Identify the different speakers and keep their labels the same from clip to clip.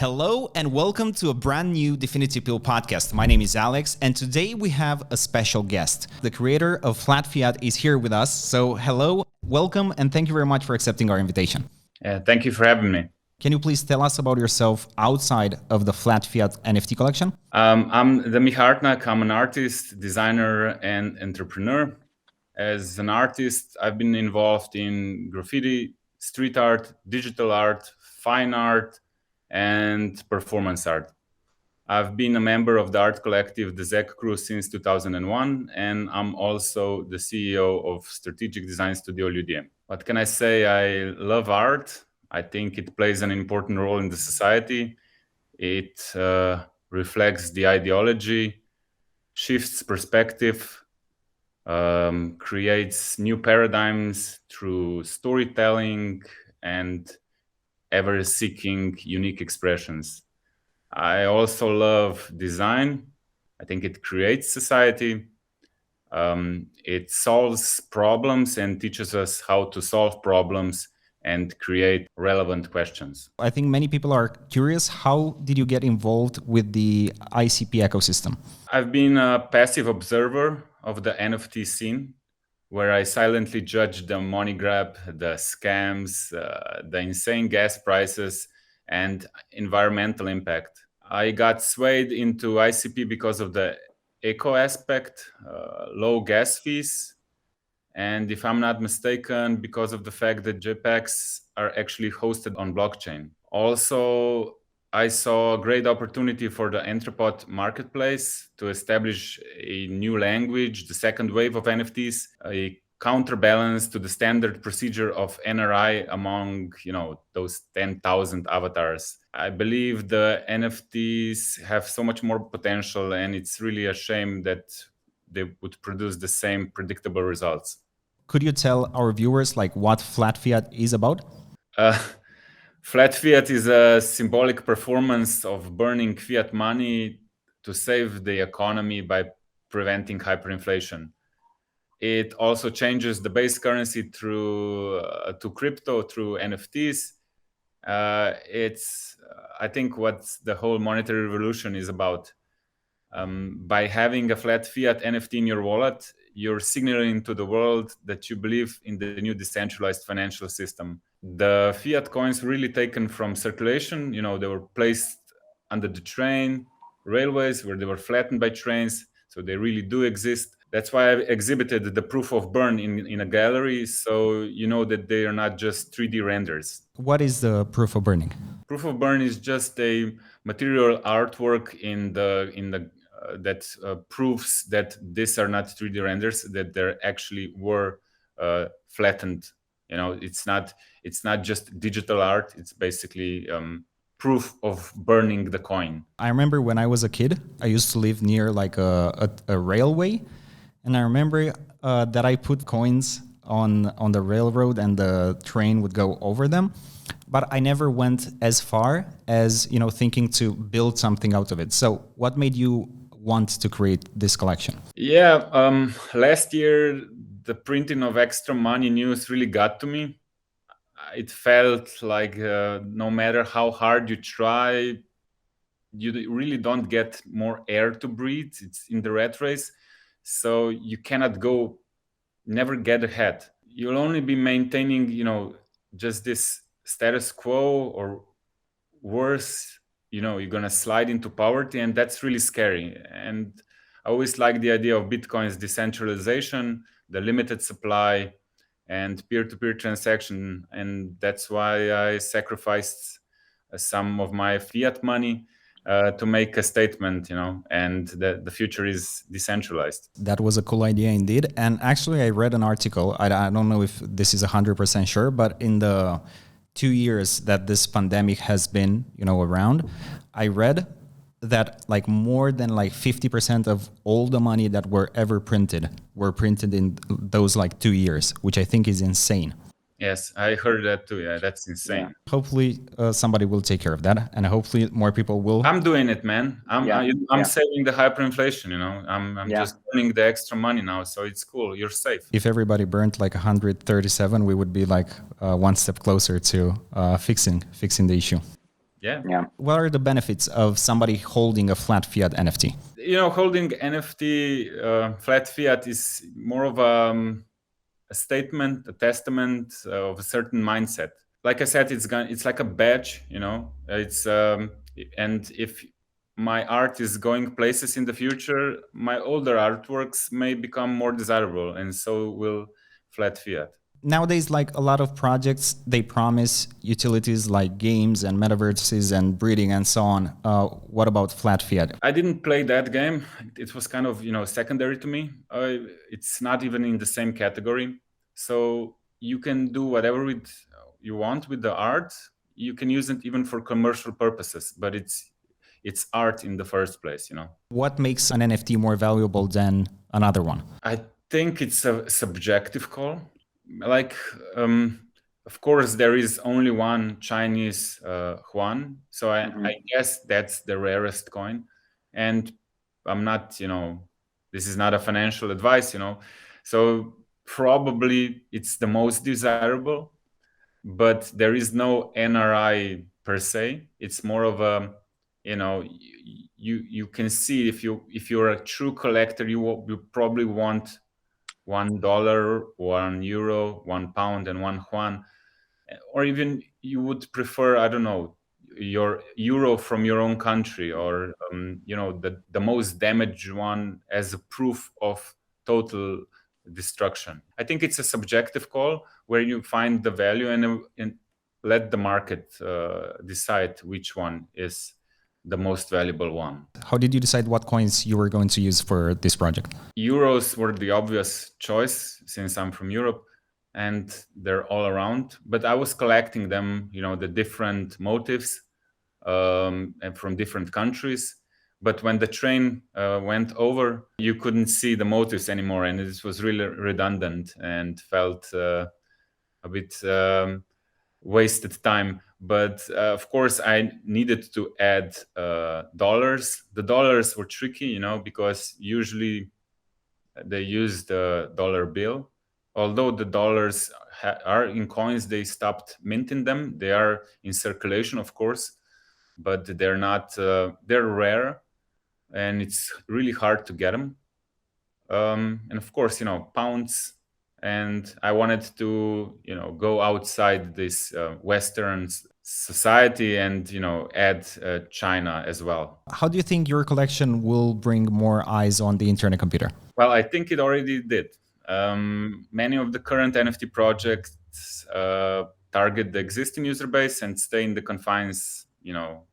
Speaker 1: Hello and welcome to a brand new DFINITY Pill podcast. My name is Alex and today we have a special guest. The creator of Flat Fiat is here with us. So hello, welcome, and thank you very much for accepting our invitation.
Speaker 2: Thank you for having me.
Speaker 1: Can you please tell us about yourself outside of the Flat Fiat NFT collection?
Speaker 2: I'm the Miha Artnak. I'm an artist, designer, and entrepreneur. As an artist, I've been involved in graffiti, street art, digital art, fine art, and performance art. I've been a member of the art collective, the ZEC Crew, since 2001, and I'm also the CEO of strategic design studio Ljubljana. What can I say? I love art. I think it plays an important role in the society. It reflects the ideology, shifts perspective, creates new paradigms through storytelling and ever-seeking unique expressions. I also love design. I think it creates society. It solves problems and teaches us how to solve problems and create relevant questions.
Speaker 1: I think many people are curious, how did you get involved with the ICP ecosystem?
Speaker 2: I've been a passive observer of the NFT scene, where I silently judge the money grab, the scams, the insane gas prices, and environmental impact. I got swayed into ICP because of the eco aspect, low gas fees, and if I'm not mistaken, because of the fact that JPEGs are actually hosted on blockchain. Also, I saw a great opportunity for the Entrepot marketplace to establish a new language, the second wave of NFTs, a counterbalance to the standard procedure of NRI among, those 10,000 avatars. I believe the NFTs have so much more potential, and it's really a shame that they would produce the same predictable results.
Speaker 1: Could you tell our viewers what Flat Fiat is about?
Speaker 2: Flat Fiat is a symbolic performance of burning fiat money to save the economy by preventing hyperinflation. It also changes the base currency to crypto through NFTs. It's, I think, what the whole monetary revolution is about. By having a Flat Fiat NFT in your wallet, you're signaling to the world that you believe in the new decentralized financial system. The fiat coins really taken from circulation. They were placed under the train, railways, where they were flattened by trains. So they really do exist. That's why I exhibited the proof of burn in a gallery. So you know that they are not just 3D renders.
Speaker 1: What is the proof of burning?
Speaker 2: Proof of burn is just a material artwork that proves that these are not 3D renders, that they actually were flattened. It's not just digital art. It's basically proof of burning the coin.
Speaker 1: I remember when I was a kid, I used to live near a railway, and I remember that I put coins on the railroad and the train would go over them. But I never went as far as, thinking to build something out of it. So what made you want to create this collection?
Speaker 2: Yeah, last year, the printing of extra money news really got to me. It felt like no matter how hard you try, you really don't get more air to breathe. It's in the rat race. So you cannot never get ahead. You'll only be maintaining, just this status quo, or worse, you're going to slide into poverty, and that's really scary. And I always like the idea of Bitcoin's decentralization, the limited supply, and peer-to-peer transaction. And that's why I sacrificed some of my fiat money to make a statement, and the future is decentralized.
Speaker 1: That was a cool idea indeed. And actually, I read an article. I don't know if this is 100% sure, but in the 2 years that this pandemic has been, around, I read that more than 50% of all the money that were ever printed were printed in those 2 years, which I think is insane.
Speaker 2: Yes, I heard that too. Yeah, that's insane.
Speaker 1: Yeah. Hopefully somebody will take care of that, and hopefully more people will.
Speaker 2: I'm doing it, man. I'm saving the hyperinflation, I'm just earning the extra money now, so it's cool. You're safe.
Speaker 1: If everybody burned 137, we would be one step closer to fixing the issue.
Speaker 2: Yeah.
Speaker 1: What are the benefits of somebody holding a Flat Fiat NFT?
Speaker 2: Holding NFT Flat Fiat is more of a statement, a testament of a certain mindset. Like I said, it's like a badge. It's and if my art is going places in the future, my older artworks may become more desirable, and so will Flat Fiat.
Speaker 1: Nowadays, like a lot of projects, they promise utilities like games and metaverses and breeding and so on. What about Flat Fiat?
Speaker 2: I didn't play that game. It was kind of secondary to me. It's not even in the same category. So you can do whatever you want with the art. You can use it even for commercial purposes, but it's art in the first place.
Speaker 1: What makes an NFT more valuable than another one?
Speaker 2: I think it's a subjective call. Like, of course, there is only one Chinese yuan, so I guess that's the rarest coin. And I'm not, this is not a financial advice, so probably it's the most desirable, but there is no NRI per se. It's more of a, you can see if you're a true collector, you probably want $1, €1, £1, and £1, or even you would prefer, I don't know, your euro from your own country, or the most damaged one as a proof of total destruction. I think it's a subjective call where you find the value and let the market decide which one is the most valuable one.
Speaker 1: How did you decide what coins you were going to use for this project?
Speaker 2: Euros were the obvious choice since I'm from Europe and they're all around. But I was collecting them, the different motifs and from different countries. But when the train went over, you couldn't see the motifs anymore. And it was really redundant and felt a bit wasted time. But of course, I needed to add dollars. The dollars were tricky, because usually they use the dollar bill. Although the dollars are in coins, they stopped minting them. They are in circulation, of course, but they're not. They're rare, and it's really hard to get them. And of course, pounds. And I wanted to, go outside this Western society and, add China as well.
Speaker 1: How do you think your collection will bring more eyes on the internet computer?
Speaker 2: Well, I think it already did. Many of the current NFT projects target the existing user base and stay in the confines,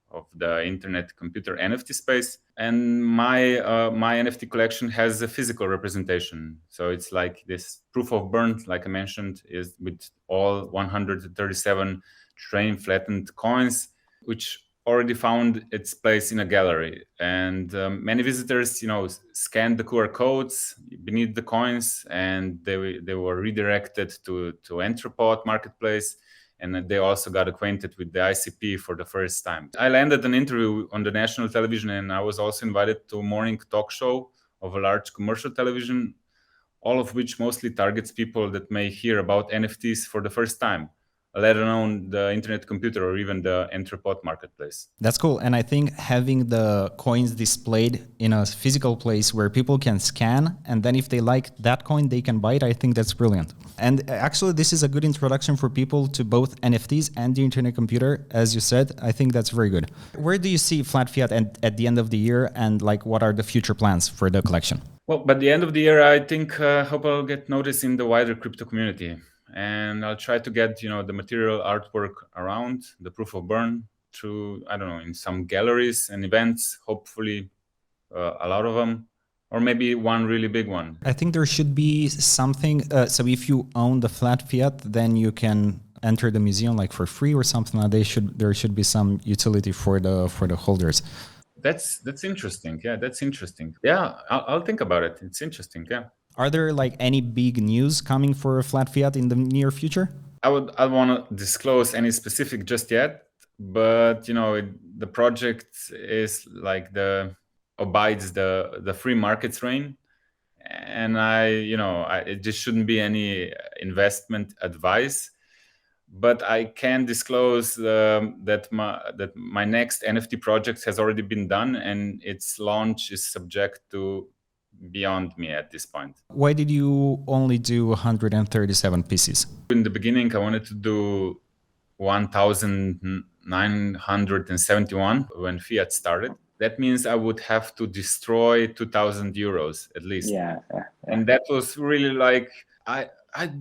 Speaker 2: of the internet computer NFT space. And my NFT collection has a physical representation. So it's like this proof of burn, like I mentioned, is with all 137 train flattened coins, which already found its place in a gallery. And many visitors, scanned the QR codes beneath the coins, and they were redirected to Entrepot marketplace. And they also got acquainted with the ICP for the first time. I landed an interview on the national television, and I was also invited to a morning talk show of a large commercial television, all of which mostly targets people that may hear about NFTs for the first time, let alone the internet computer or even the Entrepot marketplace.
Speaker 1: That's cool. And I think having the coins displayed in a physical place where people can scan, and then if they like that coin, they can buy it, I think that's brilliant. And actually, this is a good introduction for people to both NFTs and the internet computer. As you said, I think that's very good. Where do you see Flat Fiat at the end of the year, and what are the future plans for the collection?
Speaker 2: Well, by the end of the year, I think hope I'll get noticed in the wider crypto community. And I'll try to get, the material artwork around the proof of burn through, I don't know, in some galleries and events, hopefully a lot of them, or maybe one really big one.
Speaker 1: I think there should be something. So if you own the Flat Fiat, then you can enter the museum for free or something like that. There should be some utility for the holders.
Speaker 2: That's interesting. Yeah, that's interesting. Yeah, I'll think about it. It's interesting. Yeah.
Speaker 1: Are there any big news coming for Flat Fiat in the near future?
Speaker 2: I don't want to disclose any specific just yet, but the project is abides the free markets reign, and it just shouldn't be any investment advice. but I can disclose that my next NFT project has already been done, and its launch is subject to beyond me at this point.
Speaker 1: Why did you only do 137 pieces?
Speaker 2: In the beginning, I wanted to do 1,971 when Fiat started. That means I would have to destroy 2,000 euros at least.
Speaker 3: Yeah.
Speaker 2: And that was really like, I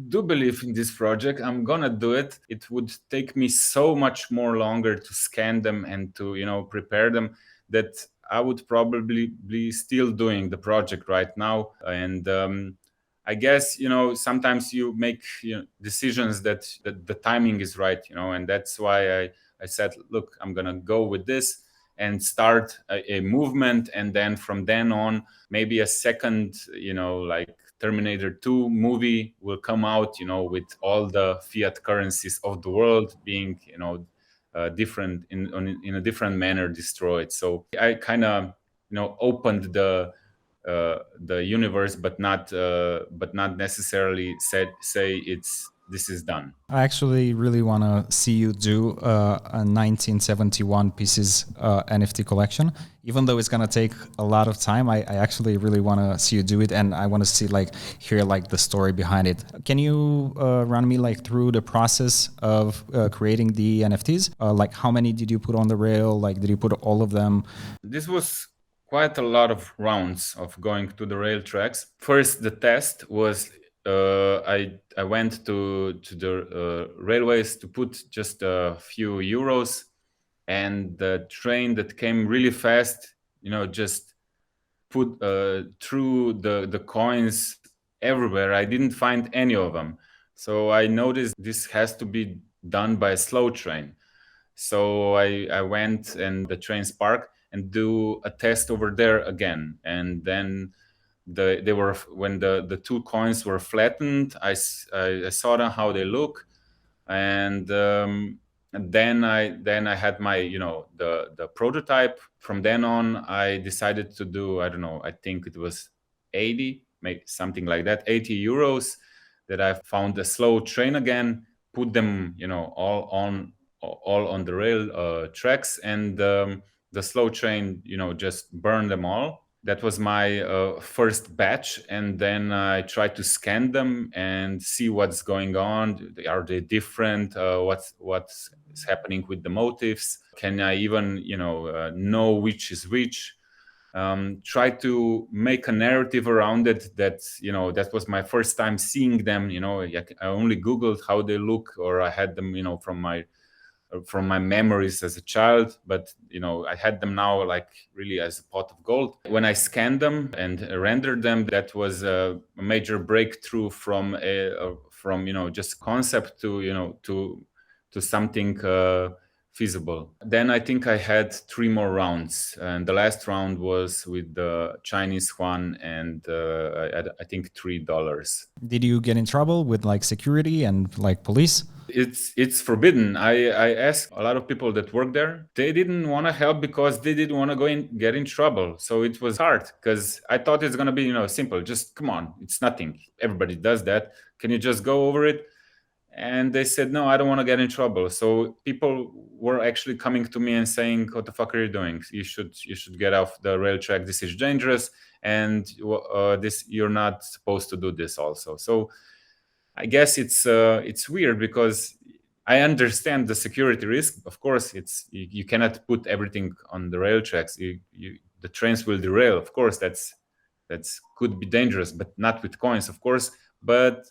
Speaker 2: do believe in this project. I'm gonna do it. It would take me so much more longer to scan them and to, prepare them, that I would probably be still doing the project right now. And I guess, sometimes you make decisions that the timing is right, and that's why I said, look, I'm gonna go with this and start a movement, and then from then on, maybe a second, like Terminator 2 movie will come out, with all the fiat currencies of the world being, different in a different manner destroyed. So I kind of, opened the universe, but not necessarily say this is done.
Speaker 1: I actually really want to see you do a 1971 pieces NFT collection, even though it's gonna take a lot of time. I actually really want to see you do it, and I want to see hear the story behind it. Can you run me through the process of creating the NFTs? How many did you put on the rail? Did you put all of them?
Speaker 2: This was quite a lot of rounds of going to the rail tracks. First, the test was I went to the railways to put just a few euros, and the train that came really fast, just put through the coins everywhere. I didn't find any of them. So I noticed this has to be done by a slow train. So I went and the train park and do a test over there again. And then they were, when the two coins were flattened, I saw them, how they look. And then I had my, the prototype. From then on, I decided to do, I don't know, I think it was 80, maybe something like that, 80 euros, that I found a slow train again, put them, all on the rail tracks, and the slow train, just burned them all. That was my first batch, and then I tried to scan them and see what's going on. Are they different? What's happening with the motifs? Can I even know which is which? Try to make a narrative around it. That was my first time seeing them. I only Googled how they look, or I had them from my memories as a child, but I had them now really as a pot of gold. When I scanned them and rendered them, that was a major breakthrough from just concept to something feasible. Then I think I had 3 more rounds, and the last round was with the Chinese yuan, and I think $3.
Speaker 1: Did you get in trouble with security and police?
Speaker 2: It's forbidden. I asked a lot of people that work there. They didn't want to help because they didn't want to get in trouble. So it was hard, because I thought it's going to be simple. Just come on, it's nothing. Everybody does that. Can you just go over it? And they said, no, I don't want to get in trouble. So people were actually coming to me and saying, what the fuck are you doing? You should get off the rail track. This is dangerous, and you're not supposed to do this also. So I guess it's weird, because I understand the security risk. Of course, you cannot put everything on the rail tracks. The trains will derail. Of course, that's could be dangerous, but not with coins, of course. But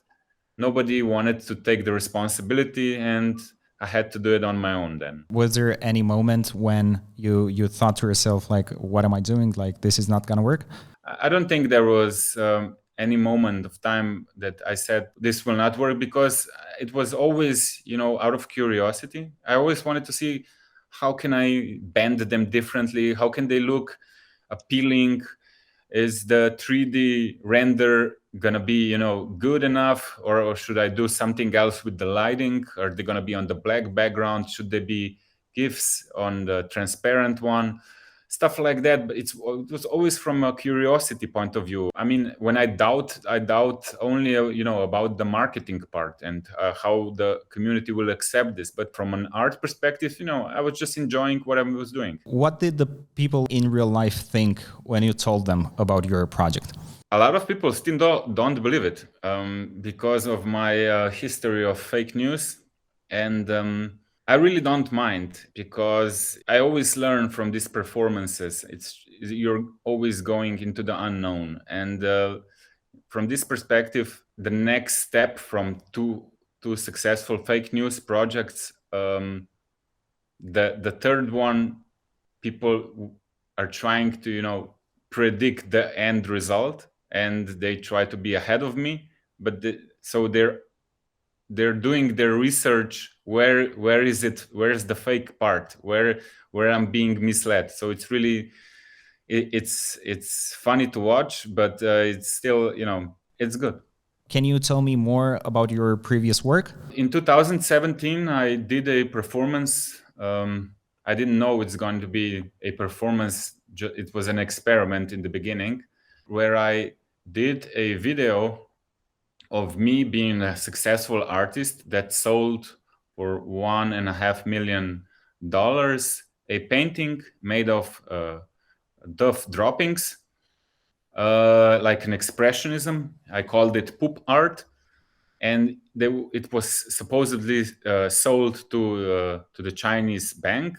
Speaker 2: nobody wanted to take the responsibility, and I had to do it on my own then.
Speaker 1: Was there any moment when you thought to yourself, what am I doing? This is not going to work?
Speaker 2: I don't think there was any moment of time that I said this will not work, because it was always, out of curiosity. I always wanted to see, how can I bend them differently? How can they look appealing? Is the 3D render gonna be, good enough, or should I do something else with the lighting? Are they gonna be on the black background? Should they be GIFs on the transparent one? stuff like that. But it was always from a curiosity point of view. I mean, when I doubt only about the marketing part and how the community will accept this. But from an art perspective, I was just enjoying what I was doing.
Speaker 1: What did the people in real life think when you told them about your project?
Speaker 2: A lot of people still don't believe it because of my history of fake news. And I really don't mind, because I always learn from these performances. You're always going into the unknown. And from this perspective, the next step from two successful fake news projects, the third one, people are trying to predict the end result, and they try to be ahead of me. But so they're doing their research. Where is the fake part? Where I'm being misled? So it's really it's funny to watch, but it's still it's good.
Speaker 1: Can you tell me more about your previous work?
Speaker 2: In 2017, I did a performance. I didn't know it's going to be a performance. It was an experiment in the beginning, where I did a video of me being a successful artist that sold for $1.5 million a painting made of dove droppings, like an expressionism. I called it poop art, and it was supposedly sold to the Chinese bank.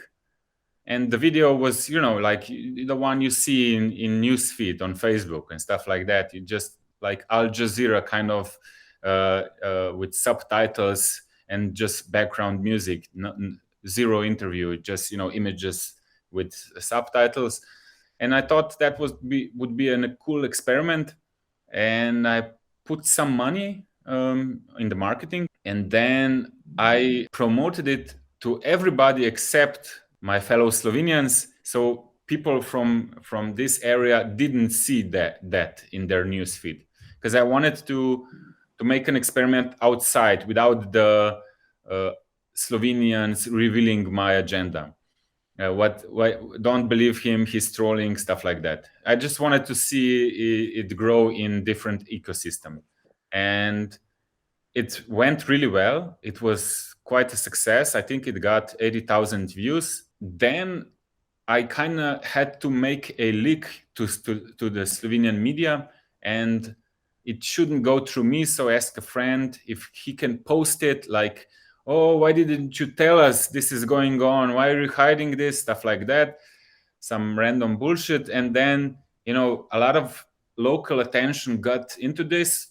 Speaker 2: And the video was, like the one you see in newsfeed on Facebook and stuff like that. You just like Al Jazeera kind of with subtitles and just background music, zero interview, just images with subtitles. And I thought that would be a cool experiment, and I put some money in the marketing, and then I promoted it to everybody except my fellow Slovenians. So people from this area didn't see that in their newsfeed, because I wanted to make an experiment outside without the Slovenians revealing my agenda. Don't believe him, he's trolling, stuff like that. I just wanted to see it grow in different ecosystem, and it went really well. It was quite a success. I think it got 80,000 views. Then I kind of had to make a leak to the Slovenian media, and it shouldn't go through me. So I asked a friend if he can post it, like, oh, why didn't you tell us this is going on? Why are you hiding this? Stuff like that. Some random bullshit. And then, a lot of local attention got into this,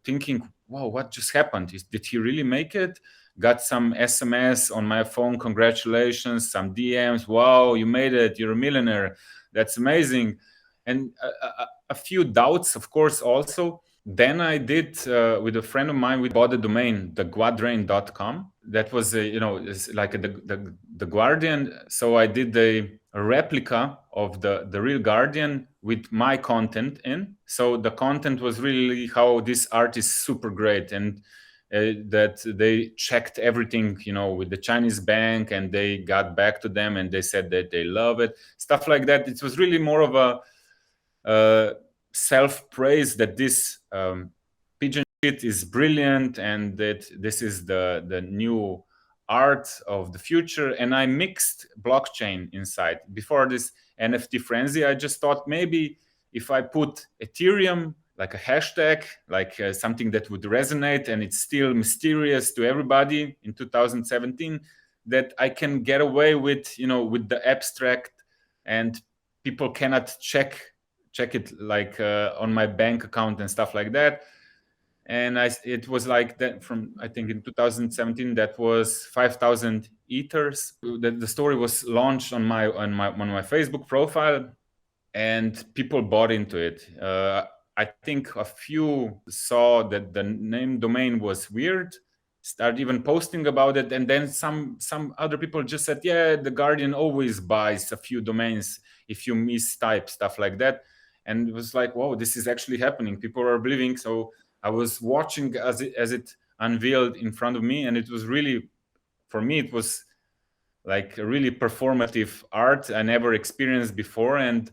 Speaker 2: thinking, whoa, what just happened? Did he really make it? Got some SMS on my phone, congratulations, some DMs, wow, you made it, you're a millionaire, that's amazing. And a few doubts, of course, also. Then I did, with a friend of mine, we bought a domain, theguardian.com. That was, it's like the Guardian. So I did a replica of the real Guardian with my content in. So the content was really how this art is super great, and that they checked everything, with the Chinese bank, and they got back to them and they said that they love it, stuff like that. It was really more of a self-praise that this pigeon shit is brilliant, and that this is the new art of the future. And I mixed blockchain inside. Before this NFT frenzy, I just thought maybe if I put Ethereum, like a hashtag, like something that would resonate, and it's still mysterious to everybody in 2017, that I can get away with, with the abstract, and people cannot check it like on my bank account and stuff like that. And it was like that from, I think in 2017, that was 5,000 ethers. The story was launched on my Facebook profile, and people bought into it. I think a few saw that the name domain was weird, started even posting about it, and then some other people just said, yeah, the Guardian always buys a few domains if you mistype, stuff like that. And it was like, whoa, this is actually happening. People are believing. So I was watching as it unveiled in front of me, and it was really, for me, it was like really performative art I never experienced before. And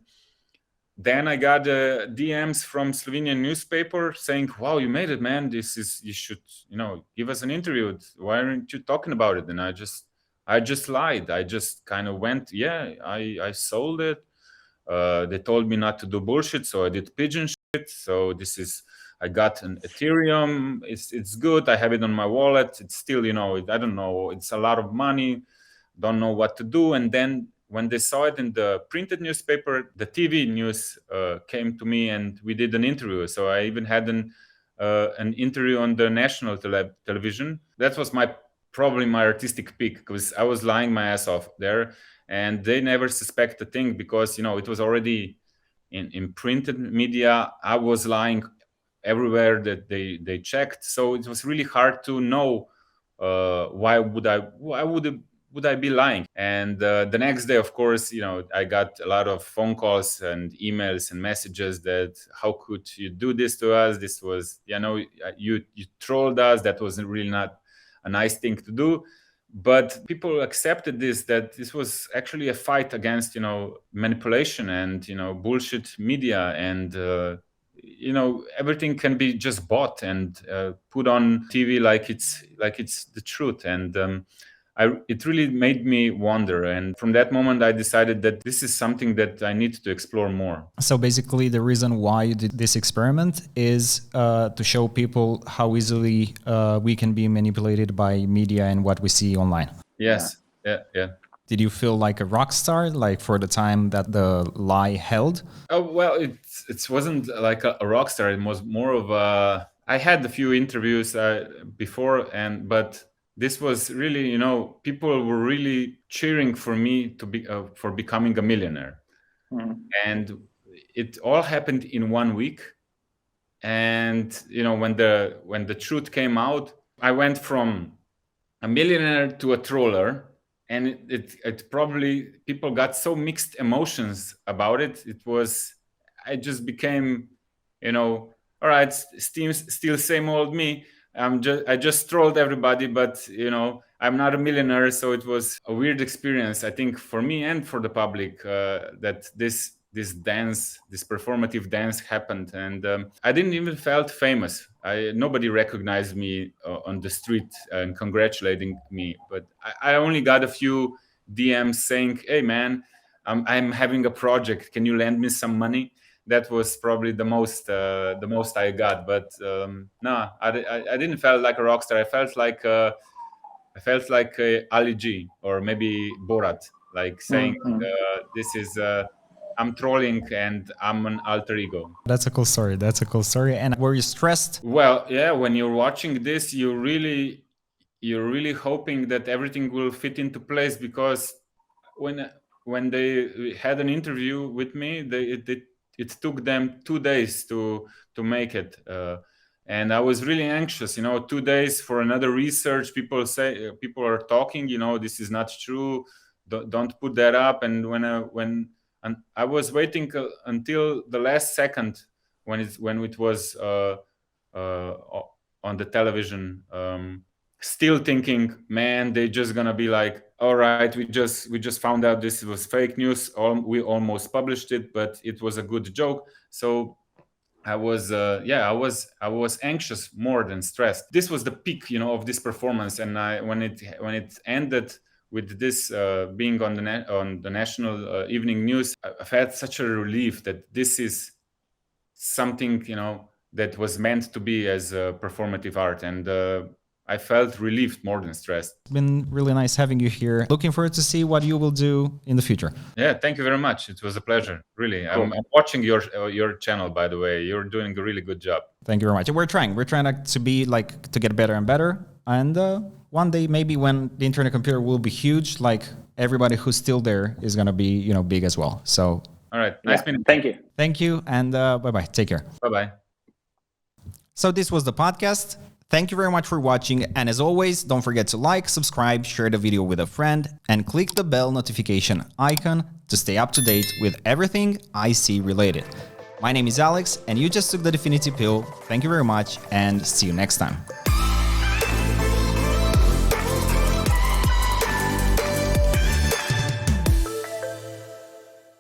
Speaker 2: then I got DMs from Slovenian newspaper saying, "Wow, you made it, man! You should, give us an interview. Why aren't you talking about it?" And I just lied. I just kind of went, "Yeah, I sold it." They told me not to do bullshit, so I did pigeon shit. So I got an Ethereum. It's good. I have it on my wallet. It's still, I don't know. It's a lot of money. Don't know what to do. And then when they saw it in the printed newspaper, the TV news came to me and we did an interview. So I even had an interview on the national television. That was probably my artistic peak, because I was lying my ass off there, and they never suspect a thing because it was already in printed media. I was lying everywhere that they checked. So it was really hard to know why would I be lying. And the next day, of course, I got a lot of phone calls and emails and messages that, how could you do this to us? This was, you trolled us. That was really not a nice thing to do. But people accepted that this was actually a fight against, manipulation and, bullshit media, and everything can be just bought and put on TV like it's the truth. And it really made me wonder. And from that moment, I decided that this is something that I need to explore more.
Speaker 1: So basically, the reason why you did this experiment is to show people how easily we can be manipulated by media and what we see online.
Speaker 2: Yes. Yeah.
Speaker 1: Did you feel like a rock star, like for the time that the lie held?
Speaker 2: Oh, well, it wasn't like a rock star. It was more of I had a few interviews before, but this was really, people were really cheering for me to be for becoming a millionaire. Mm-hmm. And it all happened in 1 week. And when the truth came out, I went from a millionaire to a troller. And it probably, people got so mixed emotions about it. I just became, all right, still same old me. I just trolled everybody, but I'm not a millionaire. So it was a weird experience, I think, for me and for the public, that this performative dance happened. And I didn't even felt famous. Nobody recognized me on the street and congratulating me. But I only got a few DMs saying, "Hey man, I'm having a project. Can you lend me some money?" That was probably the most I got. But no, I didn't feel like a rock star. I felt like Ali G, or maybe Borat, like saying, "This is." I'm trolling and I'm an alter ego.
Speaker 1: That's a cool story. And were you stressed?
Speaker 2: Well, yeah, when you're watching this, you're really hoping that everything will fit into place, because when they had an interview with me, it took them 2 days to make it. And I was really anxious, 2 days for another research. People are talking, this is not true. Don't put that up. And when I was waiting until the last second when it was on the television, still thinking, man, they're just gonna be like, all right, we just found out this was fake news. We almost published it, but it was a good joke. So I was anxious more than stressed. This was the peak, of this performance. And when it ended with this being on the national evening news, I've had such a relief that this is something, that was meant to be as a performative art. And I felt relieved more than stressed.
Speaker 1: It's been really nice having you here. Looking forward to see what you will do in the future.
Speaker 2: Yeah, thank you very much. It was a pleasure, really. Cool. I'm watching your channel, by the way. You're doing a really good job.
Speaker 1: Thank you very much. We're trying to get better and better. And one day, maybe when the internet computer will be huge, like everybody who's still there is going to be, big as well. So.
Speaker 2: All right. Nice meeting you.
Speaker 3: Thank you.
Speaker 1: Thank you. And bye-bye. Take care.
Speaker 2: Bye-bye.
Speaker 1: So this was the podcast. Thank you very much for watching. And as always, don't forget to like, subscribe, share the video with a friend, and click the bell notification icon to stay up to date with everything IC related. My name is Alex, and you just took the DFINITY Pill. Thank you very much, and see you next time.